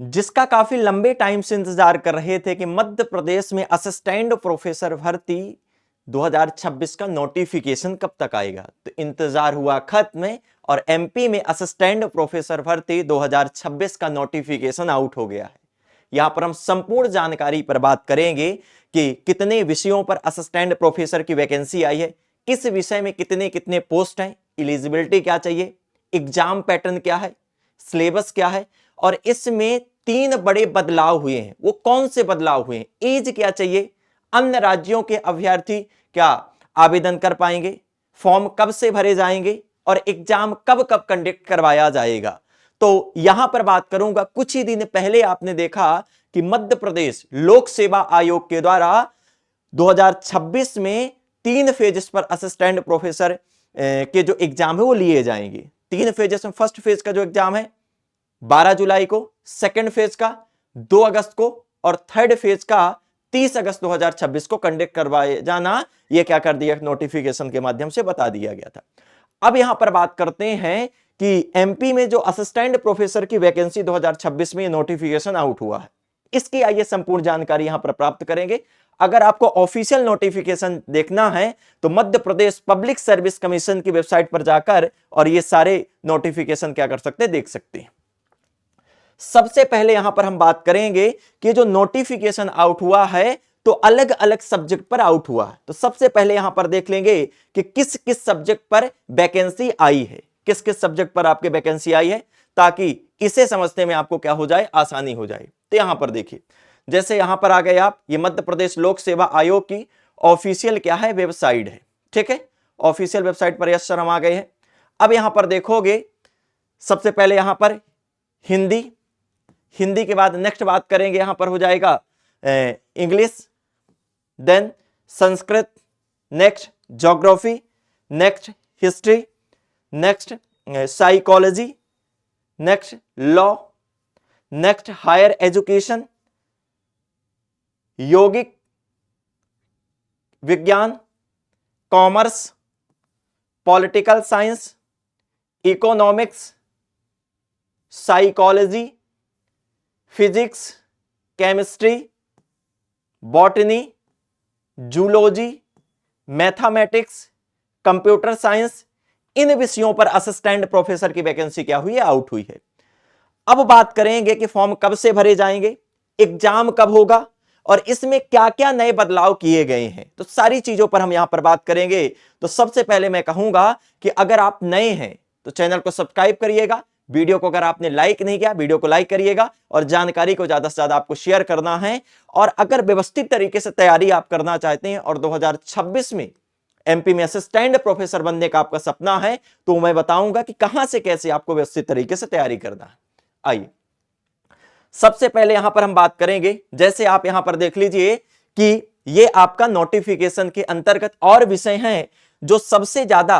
जिसका काफी लंबे टाइम से इंतजार कर रहे थे कि मध्य प्रदेश में असिस्टेंट प्रोफेसर भर्ती 2026 का नोटिफिकेशन कब तक आएगा। तो इंतजार हुआ खत्म और एमपी में असिस्टेंट प्रोफेसर भर्ती 2026 का नोटिफिकेशन आउट हो गया है। यहां पर हम संपूर्ण जानकारी पर बात करेंगे कि कितने विषयों पर असिस्टेंट प्रोफेसर की वैकेंसी आई है, किस विषय में कितने कितने पोस्ट हैं, एलिजिबिलिटी क्या चाहिए, एग्जाम पैटर्न क्या है, सिलेबस क्या है, और इसमें 3 बड़े बदलाव हुए हैं। वो कौन से बदलाव हुए हैं, एज क्या चाहिए, अन्य राज्यों के अभ्यर्थी क्या आवेदन कर पाएंगे, फॉर्म कब से भरे जाएंगे और एग्जाम कब कब कंडक्ट करवाया जाएगा। तो यहां पर बात करूंगा, कुछ ही दिन पहले आपने देखा कि मध्य प्रदेश लोक सेवा आयोग के द्वारा 2026 में 3 फेजेस पर असिस्टेंट प्रोफेसर के जो एग्जाम है वो लिए जाएंगे। 3 फेजेस में फर्स्ट फेज का जो एग्जाम है 12 जुलाई को, सेकंड फेज का 2 अगस्त को और थर्ड फेज का 30 अगस्त 2026 को कंडक्ट करवाए जाना, यह क्या कर दिया, नोटिफिकेशन के माध्यम से बता दिया गया था। अब यहां पर बात करते हैं कि एमपी में जो असिस्टेंट प्रोफेसर की वैकेंसी 2026 में नोटिफिकेशन आउट हुआ है, इसकी आइए संपूर्ण जानकारी यहां पर प्राप्त करेंगे। अगर आपको ऑफिशियल नोटिफिकेशन देखना है तो Madhya Pradesh public service commission की वेबसाइट पर जाकर और ये सारे नोटिफिकेशन क्या कर सकते हैं, देख सकते हैं। सबसे पहले यहां पर हम बात करेंगे कि जो नोटिफिकेशन आउट हुआ है तो अलग अलग सब्जेक्ट पर आउट हुआ है। तो सबसे पहले यहां पर देख लेंगे कि किस किस सब्जेक्ट पर वैकेंसी आई है, किस किस सब्जेक्ट पर आपके वैकेंसी आई है, ताकि इसे समझने में आपको क्या हो जाए, आसानी हो जाए। तो यहां पर देखिए, जैसे यहां पर आ गए आप, ये मध्य प्रदेश लोक सेवा आयोग की ऑफिशियल क्या है, वेबसाइट है। ठीक है, ऑफिशियल वेबसाइट पर यस सर हम आ गए हैं। अब यहां पर देखोगे, सबसे पहले यहां पर हिंदी, हिंदी के बाद नेक्स्ट बात करेंगे यहां पर हो जाएगा English, then Sanskrit, next geography, next history, next psychology, next law, next higher education, यौगिक विज्ञान, commerce, political science, economics, psychology, physics, chemistry, botany, zoology, mathematics, computer science, इन विषयों पर असिस्टेंट प्रोफेसर की वैकेंसी क्या हुई है, आउट हुई है। अब बात करेंगे कि फॉर्म कब से भरे जाएंगे, एग्जाम कब होगा और इसमें क्या क्या नए बदलाव किए गए हैं। तो सारी चीजों पर हम यहां पर बात करेंगे। तो सबसे पहले मैं कहूंगा कि अगर आप नए हैं तो चैनल को सब्सक्राइब करिएगा, वीडियो को अगर आपने लाइक नहीं किया वीडियो को लाइक करिएगा और जानकारी को ज्यादा से ज्यादा आपको शेयर करना है। और अगर व्यवस्थित तरीके से तैयारी आप करना चाहते हैं और 2026 में एमपी में असिस्टेंट प्रोफेसर बनने का आपका सपना है, तो मैं बताऊंगा कि कहां से कैसे आपको व्यवस्थित तरीके से तैयारी करना है। आइए सबसे पहले यहां पर हम बात करेंगे, जैसे आप यहां पर देख लीजिए कि ये आपका नोटिफिकेशन के अंतर्गत और विषय हैं जो सबसे ज्यादा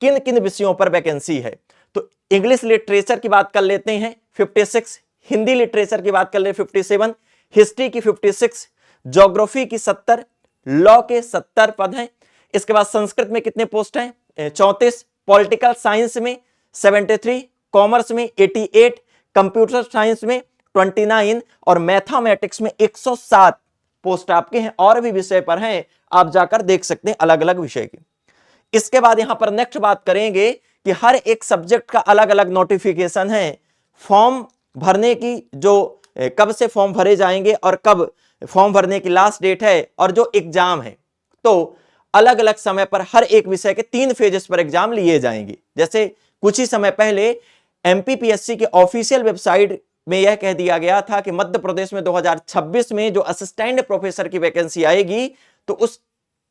किन किन विषयों पर वैकेंसी है। तो इंग्लिश लिटरेचर की बात कर लेते हैं 56, हिंदी लिटरेचर की बात कर ले 57, हिस्ट्री की 56, ज्योग्राफी की 70, लॉ के 70 पद हैं। इसके बाद संस्कृत में कितने पोस्ट हैं, 34, पॉलिटिकल साइंस में 73, कॉमर्स में 88, कंप्यूटर साइंस में 29 और मैथमेटिक्स में 107 पोस्ट आपके हैं। और भी विषय पर हैं, आप जाकर देख सकते हैं अलग अलग विषय की। इसके बाद यहां पर नेक्स्ट बात करेंगे कि हर एक सब्जेक्ट का अलग अलग नोटिफिकेशन है, फॉर्म भरने की जो कब से फॉर्म भरे जाएंगे और कब फॉर्म भरने की लास्ट डेट है और जो एग्जाम है। तो अलग अलग समय पर हर एक विषय के 3 फेजेस पर एग्जाम लिए जाएंगे। जैसे कुछ ही समय पहले एमपीपीएससी के ऑफिशियल वेबसाइट में यह कह दिया गया था कि मध्य प्रदेश में 2026 में जो असिस्टेंट प्रोफेसर की वैकेंसी आएगी तो उस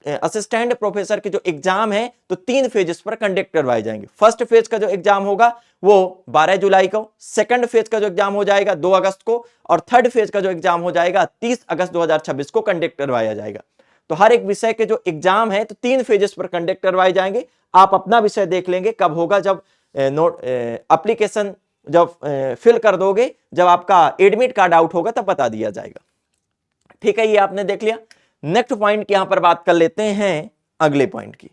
असिस्टेंट प्रोफेसर के जो एग्जाम है तो 3 फेजेस पर कंडक्ट करवाए जाएंगे। फर्स्ट फेज का जो एग्जाम होगा वो 12 जुलाई को, सेकंड फेज का जो एग्जाम हो जाएगा 2 अगस्त को और थर्ड फेज का जो एग्जाम हो जाएगा 30 अगस्त 2026 को कंडक्ट करवाया जाएगा। तो हर एक विषय के जो एग्जाम है तो 3 फेजेस पर कंडक्ट करवाए जाएंगे। आप अपना विषय देख लेंगे कब होगा, जब एप्लीकेशन जब फिल कर दोगे, जब आपका एडमिट कार्ड आउट होगा तब बता दिया जाएगा। ठीक है, ये आपने देख लिया। नेक्स्ट पॉइंट की यहां पर बात कर लेते हैं अगले पॉइंट की।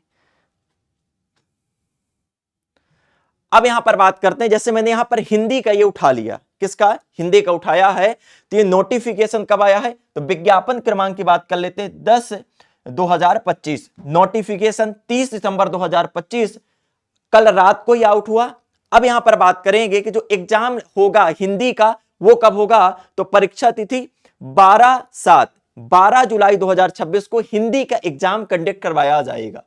अब यहां पर बात करते हैं, जैसे मैंने यहां पर हिंदी का ये उठा लिया, किसका? हिंदी का उठाया है। तो ये नोटिफिकेशन कब आया है? तो विज्ञापन क्रमांक की बात कर लेते हैं, 10/2025। नोटिफिकेशन 30 दिसंबर 2025, कल रात को ही आउट हुआ। अब यहां पर बात करेंगे कि जो एग्जाम होगा हिंदी का वो कब होगा? तो परीक्षा तिथि 12 जुलाई 2026 को हिंदी का एग्जाम कंडक्ट करवाया जाएगा।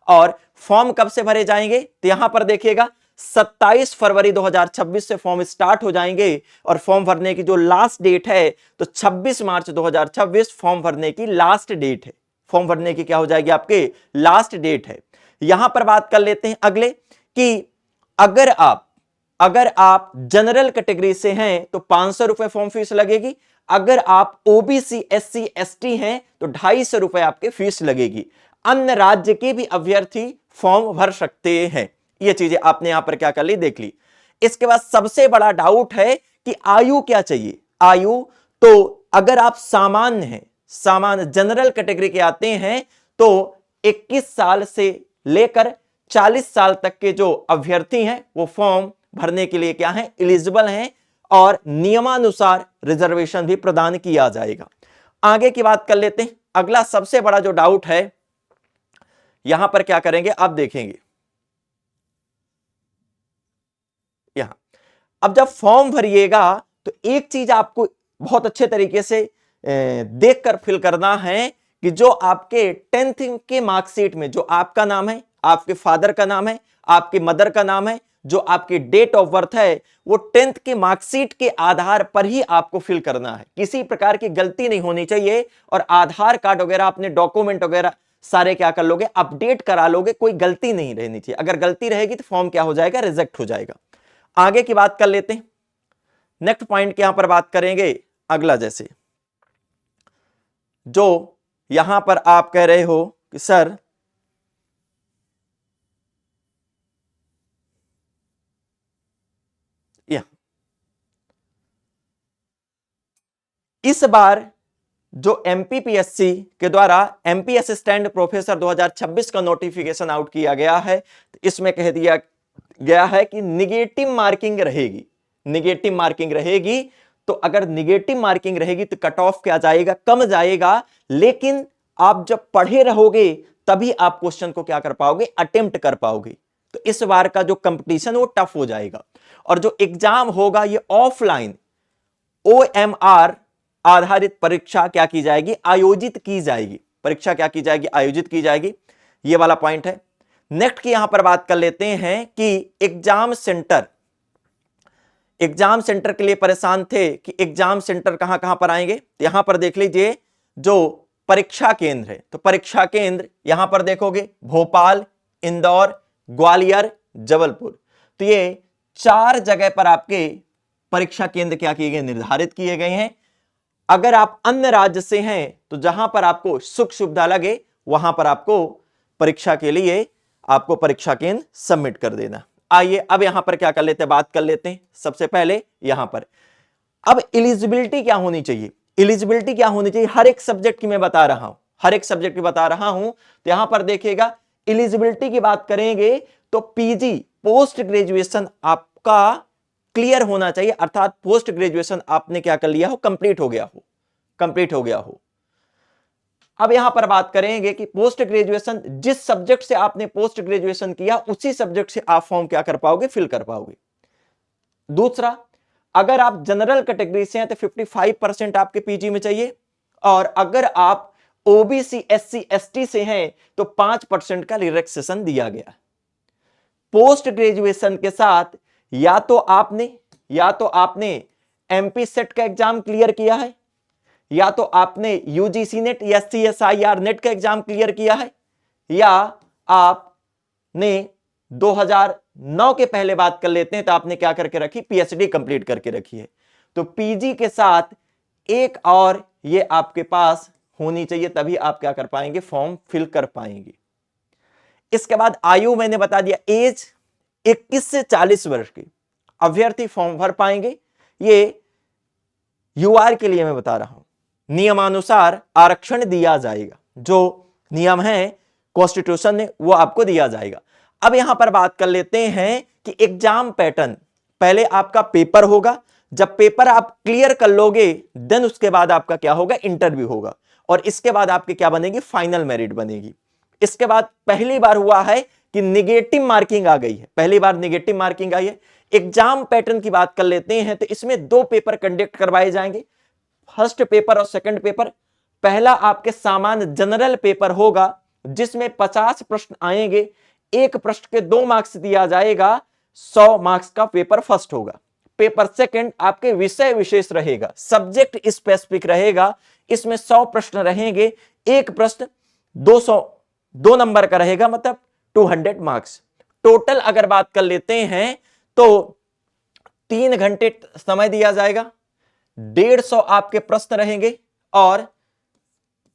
और फॉर्म कब से भरे जाएंगे? तो यहां पर देखिएगा 27 फरवरी 2026 से फॉर्म स्टार्ट हो जाएंगे और फॉर्म भरने की जो लास्ट डेट है तो 26 मार्च 2026 फॉर्म भरने की लास्ट डेट है। फॉर्म भरने की क्या हो जाएगी? आपके लास्ट डेट है। यहां पर बात कर लेते हैं अगले कि अगर आप जनरल कैटेगरी से हैं तो 500 रुपए फॉर्म फीस लगेगी। अगर आप ओबीसी एससी एसटी हैं तो 250 रुपए आपके फीस लगेगी। अन्य राज्य के भी अभ्यर्थी फॉर्म भर सकते हैं। ये चीजें आपने यहां पर क्या कर ली? देख ली। इसके बाद सबसे बड़ा डाउट है कि आयु क्या चाहिए? आयु तो अगर आप सामान्य हैं, सामान्य जनरल कैटेगरी के आते हैं तो 21 साल से लेकर 40 साल तक के जो अभ्यर्थी हैं वो फॉर्म भरने के लिए क्या है? एलिजिबल हैं और नियमानुसार रिजर्वेशन भी प्रदान किया जाएगा। आगे की बात कर लेते हैं। अगला सबसे बड़ा जो डाउट है यहां पर क्या करेंगे आप देखेंगे। यहां अब जब फॉर्म भरिएगा तो एक चीज आपको बहुत अच्छे तरीके से देखकर फिल करना है कि जो आपके 10th के मार्कशीट में जो आपका नाम है, आपके फादर का नाम है, आपके मदर का नाम है, जो आपकी डेट ऑफ बर्थ है वो 10th के मार्कशीट के आधार पर ही आपको फिल करना है। किसी प्रकार की गलती नहीं होनी चाहिए। और आधार कार्ड वगैरह अपने डॉक्यूमेंट वगैरह सारे क्या कर लोगे? अपडेट करा लोगे। कोई गलती नहीं रहनी चाहिए। अगर गलती रहेगी तो फॉर्म क्या हो जाएगा? रिजेक्ट हो जाएगा। आगे की बात कर लेते हैं। नेक्स्ट पॉइंट की यहां पर बात करेंगे अगला, जैसे जो यहां पर आप कह रहे हो कि सर इस बार जो एमपीपीएससी के द्वारा एमपी असिस्टेंट प्रोफेसर 2026 का नोटिफिकेशन आउट किया गया है, तो इसमें कह दिया गया है कि निगेटिव मार्किंग रहेगी। निगेटिव मार्किंग रहेगी तो अगर निगेटिव मार्किंग रहेगी तो कट ऑफ क्या जाएगा? कम जाएगा। लेकिन आप जब पढ़े रहोगे तभी आप क्वेश्चन को क्या कर पाओगे? अटेम्प्ट कर पाओगे। तो इस बार का जो कंपटीशन वो टफ हो जाएगा। और जो एग्जाम होगा ये ऑफलाइन OMR आधारित परीक्षा क्या की जाएगी? आयोजित की जाएगी। परीक्षा क्या की जाएगी? आयोजित की जाएगी। ये वाला पॉइंट है। नेक्स्ट की यहां पर बात कर लेते हैं कि एग्जाम सेंटर के लिए परेशान थे कि एग्जाम सेंटर कहां कहां पर आएंगे। तो यहां पर देख लीजिए जो परीक्षा केंद्र है तो परीक्षा केंद्र यहां पर देखोगे भोपाल, इंदौर, ग्वालियर, जबलपुर। तो ये 4 जगह पर आपके परीक्षा केंद्र क्या किए गए? निर्धारित किए गए हैं। अगर आप अन्य राज्य से हैं तो जहां पर आपको सुख सुविधा लगे वहां पर आपको परीक्षा के लिए आपको परीक्षा केंद्र सबमिट कर देना। आइए अब यहां पर क्या कर लेते हैं? बात कर लेते हैं सबसे पहले यहां पर। अब एलिजिबिलिटी क्या होनी चाहिए? एलिजिबिलिटी क्या होनी चाहिए? हर एक सब्जेक्ट की मैं बता रहा हूं, हर एक सब्जेक्ट की बता रहा हूं। तो यहां पर देखिएगा एलिजिबिलिटी की बात करेंगे तो पीजी पोस्ट ग्रेजुएशन आपका क्लियर होना चाहिए, अर्थात पोस्ट ग्रेजुएशन आपने क्या कर लिया हो? कंप्लीट हो गया हो। अब यहां पर बात करेंगे कि पोस्ट ग्रेजुएशन जिस सब्जेक्ट से आपने पोस्ट ग्रेजुएशन किया उसी सब्जेक्ट से आप फॉर्म क्या कर पाओगे? फिल कर पाओगे। दूसरा, अगर आप जनरल कैटेगरी से हैं तो 55% आपके पीजी में चाहिए। और अगर आप ओबीसी एससी एसटी से हैं तो 5% का रिलैक्सेशन दिया गया। पोस्ट ग्रेजुएशन के साथ या तो आपने एमपी सेट का एग्जाम क्लियर किया है, या तो आपने यूजीसी नेट या सीएसआईआर नेट का एग्जाम क्लियर किया है, या आपने 2009 के पहले बात कर लेते हैं तो आपने क्या करके रखी? पीएचडी कंप्लीट करके रखी है। तो पीजी के साथ एक और ये आपके पास होनी चाहिए, तभी आप क्या कर पाएंगे? फॉर्म फिल कर पाएंगे। इसके बाद आयु मैंने बता दिया, एज 21 से 40 वर्ष की अभ्यर्थी फॉर्म भर पाएंगे। ये यूआर के लिए मैं बता रहा हूं। नियमानुसार आरक्षण दिया जाएगा, जो नियम है कॉन्स्टिट्यूशन ने वो आपको दिया जाएगा। अब यहां पर बात कर लेते हैं कि एग्जाम पैटर्न। पहले आपका पेपर होगा जब पेपर आप क्लियर कर लोगे देन उसके बाद आपका क्या होगा, इंटरव्यू होगा, और इसके बाद आपकी क्या बनेगी, फाइनल मेरिट बनेगी। इसके बाद पहली बार हुआ है कि निगेटिव मार्किंग आ गई है, पहली बार निगेटिव मार्किंग आई है। एग्जाम पैटर्न की बात कर लेते हैं तो इसमें 2 पेपर कंडक्ट करवाए जाएंगे, फर्स्ट पेपर और सेकंड पेपर। पहला आपके सामान्य जनरल पेपर होगा जिसमें 50 प्रश्न आएंगे, एक प्रश्न के 2 मार्क्स दिया जाएगा, 100 मार्क्स का पेपर फर्स्ट होगा। पेपर सेकंड आपके विषय विशेष रहेगा, सब्जेक्ट स्पेसिफिक रहेगा, इसमें 100 प्रश्न रहेंगे, एक प्रश्न 2 नंबर का रहेगा, मतलब 200 मार्क्स। टोटल अगर बात कर लेते हैं तो 3 घंटे समय दिया जाएगा, 150 आपके प्रश्न रहेंगे और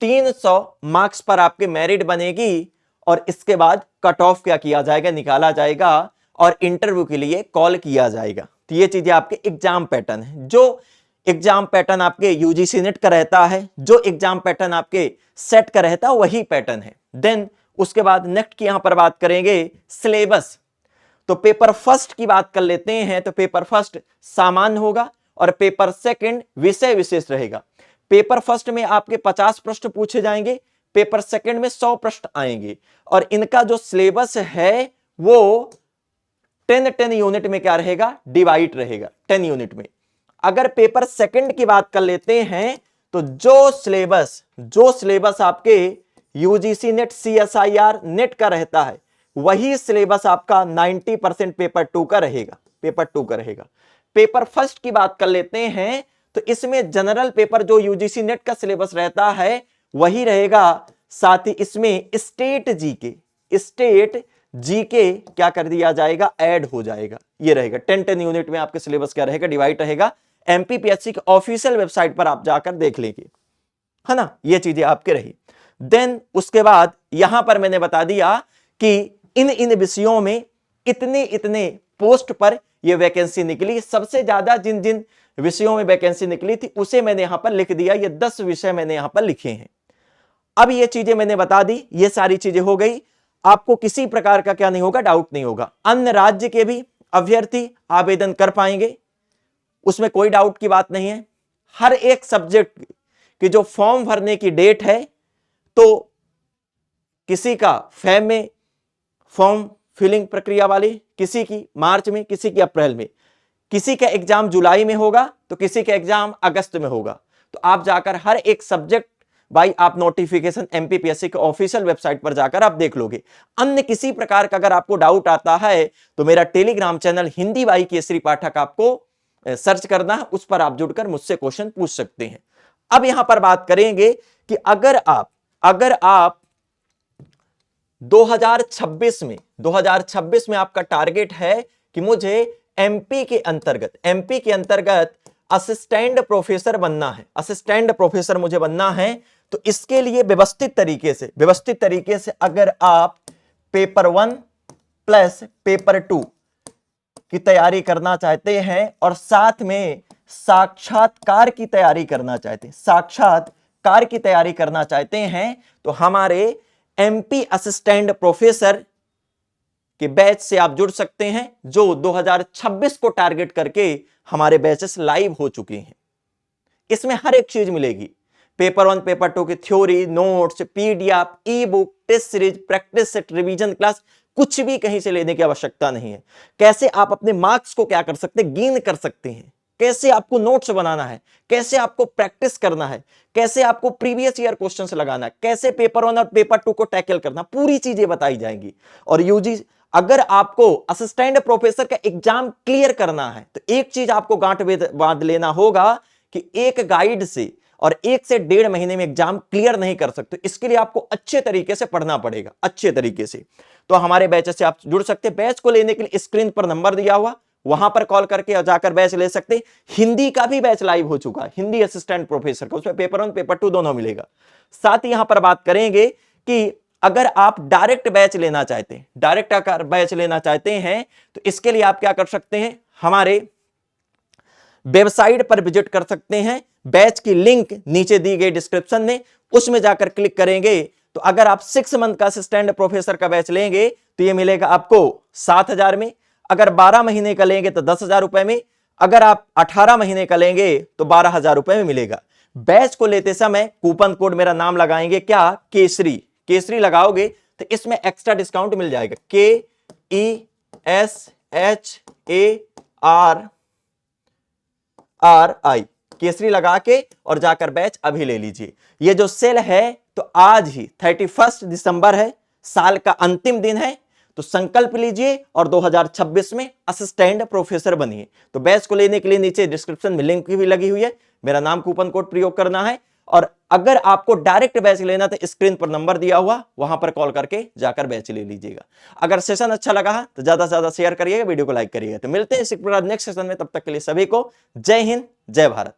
300 मार्क्स पर आपके मेरिट बनेगी, और इसके बाद कट ऑफ क्या किया जाएगा, निकाला जाएगा और इंटरव्यू के लिए कॉल किया जाएगा। तो ये चीजें आपके एग्जाम पैटर्न है। जो एग्जाम पैटर्न आपके यूजीसी नेट का रहता है, जो एग्जाम पैटर्न आपके सेट का रहता है, वही पैटर्न है। देन उसके बाद नेक्स्ट की यहां पर बात करेंगे सिलेबस। तो पेपर फर्स्ट की बात कर लेते हैं तो पेपर फर्स्ट सामान्य होगा और पेपर सेकंड विषय विशेष रहेगा। पेपर फर्स्ट में आपके 50 प्रश्न पूछे जाएंगे, पेपर सेकंड में 100 प्रश्न आएंगे, और इनका जो सिलेबस है वो 10 यूनिट में क्या रहेगा, डिवाइड रहेगा 10 यूनिट में। अगर पेपर सेकंड की बात कर लेते हैं तो जो सिलेबस आपके यूजीसी नेट सीएसआईआर नेट का रहता है वही सिलेबस आपका 90% पेपर 2 का रहेगा। पेपर फर्स्ट की बात कर लेते हैं तो इसमें जनरल पेपर जो यूजीसी नेट का सिलेबस रहता है वही रहेगा, साथ ही इसमें स्टेट जीके क्या कर दिया जाएगा, ऐड हो जाएगा। ये रहेगा 10 यूनिट में आपके सिलेबस क्या रहेगा, डिवाइड रहेगा। एमपीपीएससी के ऑफिशियल वेबसाइट पर आप जाकर देख लेंगे, है ना, ये चीजें आपके रही। देन उसके बाद यहां पर मैंने बता दिया कि इन विषयों में इतने पोस्ट पर ये वैकेंसी निकली। सबसे ज्यादा जिन जिन विषयों में वैकेंसी निकली थी उसे मैंने यहां पर लिख दिया, ये 10 विषय मैंने यहां पर लिखे हैं। अब ये चीजें मैंने बता दी, ये सारी चीजें हो गई, आपको किसी प्रकार का क्या नहीं होगा, डाउट नहीं होगा। अन्य राज्य के भी अभ्यर्थी आवेदन कर पाएंगे, उसमें कोई डाउट की बात नहीं है। हर एक सब्जेक्ट की जो फॉर्म भरने की डेट है, तो किसी का फेब में फॉर्म फिलिंग प्रक्रिया वाली, किसी की मार्च में, किसी की अप्रैल में, किसी का एग्जाम जुलाई में होगा तो किसी का एग्जाम अगस्त में होगा। तो आप जाकर हर एक सब्जेक्ट भाई आप नोटिफिकेशन एमपीपीएससी के ऑफिशियल वेबसाइट पर जाकर आप देख लोगे। अन्य किसी प्रकार का अगर आपको डाउट आता है तो मेरा Telegram channel Hindi by Kesari Pathak आपको सर्च करना है, उस पर आप जुड़कर मुझसे क्वेश्चन पूछ सकते हैं। अब यहां पर बात करेंगे कि अगर आप 2026 में आपका टारगेट है कि मुझे एमपी के अंतर्गत असिस्टेंट प्रोफेसर बनना है, तो इसके लिए व्यवस्थित तरीके से अगर आप पेपर 1 प्लस पेपर 2 की तैयारी करना चाहते हैं और साथ में साक्षात्कार की तैयारी करना चाहते हैं तो हमारे एमपी असिस्टेंट प्रोफेसर के बैच से आप जुड़ सकते हैं, जो 2026 को टारगेट करके हमारे बैचेस लाइव हो चुके हैं। इसमें हर एक चीज मिलेगी, पेपर 1 पेपर 2 की theory, notes, PDF, e book, test series, practice set, revision class, कुछ भी कहीं से लेने की आवश्यकता नहीं है। कैसे आप अपने मार्क्स को क्या कर सकते हैं, गेन कर सकते हैं, कैसे आपको नोट्स बनाना है, कैसे आपको प्रैक्टिस करना है, कैसे आपको प्रीवियस ईयर क्वेश्चंस लगाना है, कैसे पेपर 1 और पेपर 2 को टैकल करना, पूरी चीजें बताई जाएंगी। और यूजी अगर आपको असिस्टेंट प्रोफेसर का एग्जाम क्लियर करना है तो एक चीज आपको गांठ बांध लेना होगा कि एक गाइड से और 1 से 1.5 महीने में एग्जाम क्लियर नहीं कर सकते। इसके लिए आपको अच्छे तरीके से पढ़ना पड़ेगा, अच्छे तरीके से। तो हमारे बैच से आप जुड़ सकते हैं। बैच को लेने के लिए स्क्रीन पर नंबर दिया हुआ, वहां पर कॉल करके जाकर बैच ले सकते हैं। हिंदी का भी बैच लाइव हो चुका है, हिंदी असिस्टेंट प्रोफेसर का, उसमें पेपर 1 पेपर 2 दोनों मिलेगा। साथ ही यहां पर बात करेंगे कि अगर आप डायरेक्ट बैच लेना चाहते हैं तो इसके लिए आप क्या कर सकते हैं, हमारे वेबसाइट पर विजिट कर सकते हैं। बैच की लिंक नीचे दी गई डिस्क्रिप्शन में, उसमें जाकर क्लिक करेंगे तो अगर आप 6 मंथ का असिस्टेंट प्रोफेसर का बैच लेंगे तो यह मिलेगा आपको 7,000 में। अगर 12 महीने का लेंगे तो 10,000 रुपए में। अगर आप 18 महीने का लेंगे तो 12,000 रुपए में मिलेगा। बैच को लेते समय कूपन कोड मेरा नाम लगाएंगे क्या, केसरी, केसरी लगाओगे तो इसमें एक्स्ट्रा डिस्काउंट मिल जाएगा, KESHARRI, केसरी लगा के और जाकर बैच अभी ले लीजिए। ये जो सेल है तो आज ही 31 दिसंबर है, साल का अंतिम दिन है, तो संकल्प लीजिए और 2026 में असिस्टेंट प्रोफेसर बनिए। तो बैच को लेने के लिए नीचे डिस्क्रिप्शन में लिंक भी लगी हुई है, मेरा नाम कूपन कोड प्रयोग करना है। और अगर आपको डायरेक्ट बैच लेना तो स्क्रीन पर नंबर दिया हुआ, वहां पर कॉल करके जाकर बैच ले लीजिएगा। अगर सेशन अच्छा लगा तो ज्यादा से ज्यादा शेयर करिएगा, वीडियो को लाइक करिएगा। तो मिलते हैं इसी प्रकार नेक्स्ट सेशन में, तब तक के लिए सभी को जय हिंद, जय भारत।